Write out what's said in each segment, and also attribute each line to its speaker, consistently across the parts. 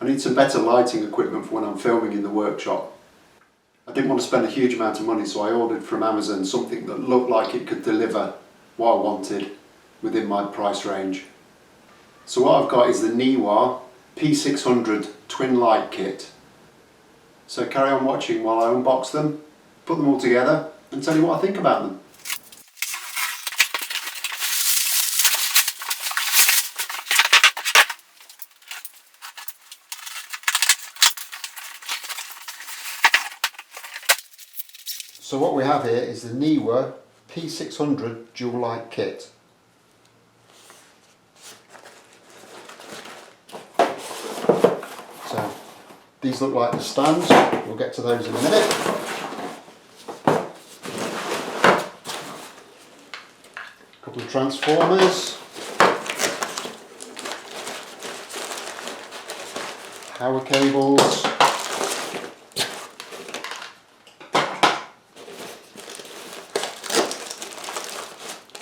Speaker 1: I need some better lighting equipment for when I'm filming in the workshop. I didn't want to spend a huge amount of money, so I ordered from Amazon something that looked like it could deliver what I wanted within my price range. So what I've got is the Neewer P600 twin light kit. So carry on watching while I unbox them, put them all together and tell you what I think about them. So what we have here is the Neewer P600 dual light kit. So these look like the stands, we'll get to those in a minute. A couple of transformers, power cables,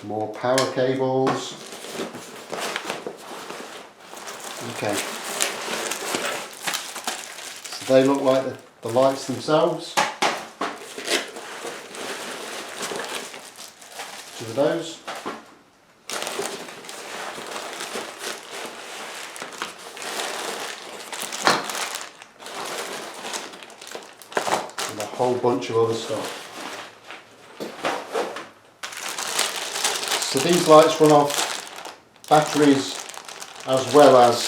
Speaker 1: more power cables. Okay, so they look like the lights themselves. Two of those. And a whole bunch of other stuff. So these lights run off batteries as well as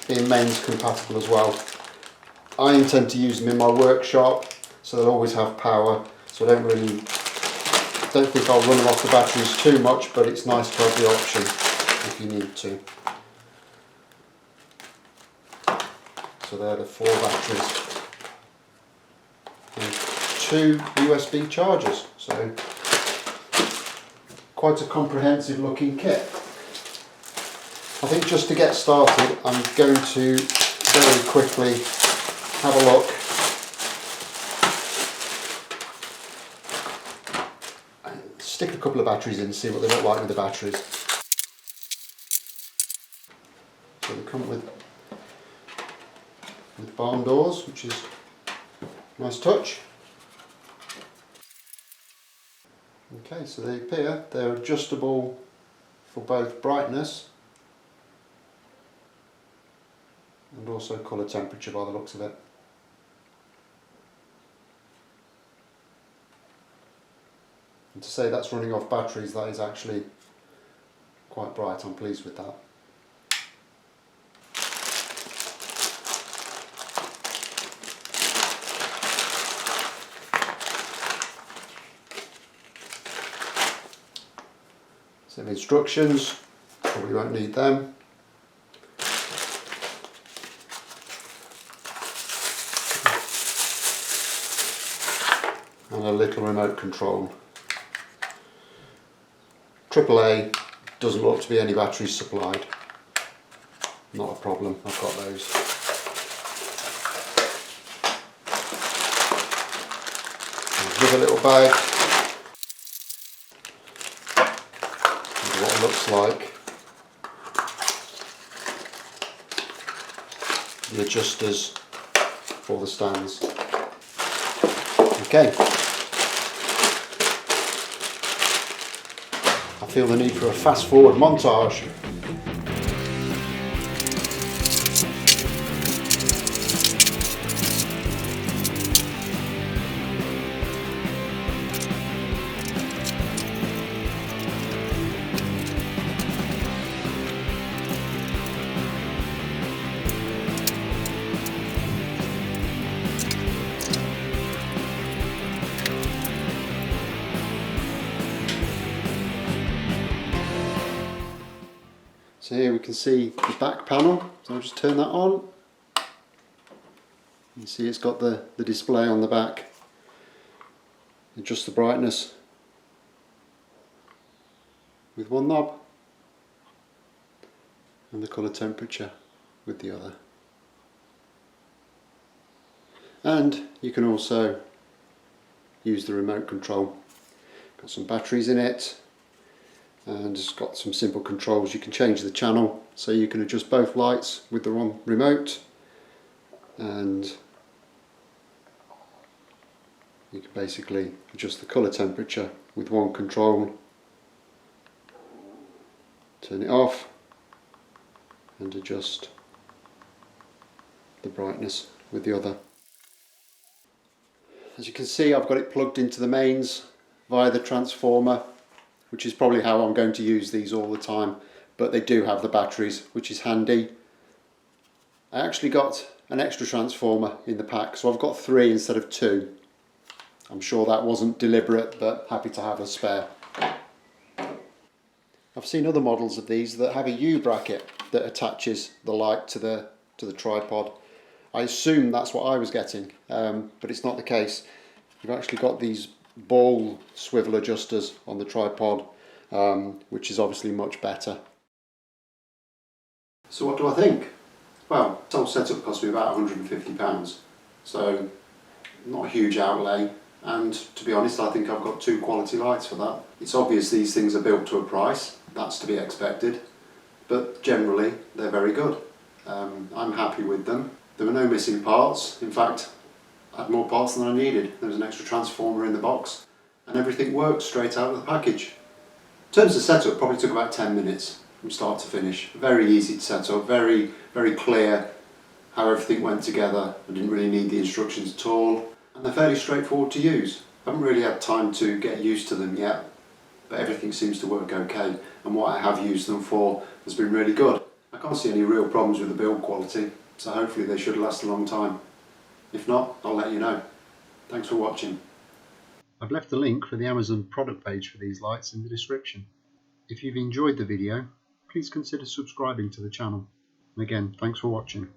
Speaker 1: being mains compatible as well. I intend to use them in my workshop, so they'll always have power, so I don't think I'll run them off the batteries too much, but it's nice to have the option if you need to. So they're the 4 batteries and 2 USB chargers, so quite a comprehensive looking kit. I think just to get started I'm going to very quickly have a look and stick a couple of batteries in and see what they look like with the batteries. So they come with barn doors, which is a nice touch. Okay, so they appear, they're adjustable for both brightness and also colour temperature by the looks of it. And to say that's running off batteries, that is actually quite bright. I'm pleased with that. Some instructions, probably won't need them. And a little remote control. AAA, doesn't look to be any batteries supplied. Not a problem, I've got those. Another little bag. What it looks like. The adjusters for the stands. Okay. I feel the need for a fast forward montage. So here we can see the back panel, so I'll just turn that on. You see it's got the display on the back, adjust the brightness with one knob and the colour temperature with the other. And you can also use the remote control. Got some batteries in it, and it's got some simple controls. You can change the channel, so you can adjust both lights with the remote, and you can basically adjust the colour temperature with one control, turn it off, and adjust the brightness with the other. As you can see, I've got it plugged into the mains via the transformer, which is probably how I'm going to use these all the time, but they do have the batteries, which is handy. I actually got an extra transformer in the pack, so I've got 3 instead of 2. I'm sure that wasn't deliberate, but happy to have a spare. I've seen other models of these that have a U-bracket that attaches the light to the tripod. I assume that's what I was getting, but it's not the case. You've actually got these ball swivel adjusters on the tripod, which is obviously much better. So what do I think? Well, this whole setup cost me about £150, so not a huge outlay, and to be honest I think I've got 2 quality lights for that. It's obvious these things are built to a price, that's to be expected, but generally they're very good. I'm happy with them. There were no missing parts. In fact, I had more parts than I needed. There was an extra transformer in the box and everything worked straight out of the package. In terms of setup, probably took about 10 minutes from start to finish. Very easy to set up, very clear how everything went together. I didn't really need the instructions at all, and they're fairly straightforward to use. I haven't really had time to get used to them yet, but everything seems to work okay, and what I have used them for has been really good. I can't see any real problems with the build quality, so hopefully they should last a long time. If not, I'll let you know. Thanks for watching. I've left the link for the Amazon product page for these lights in the description. If you've enjoyed the video, please consider subscribing to the channel. And again, thanks for watching.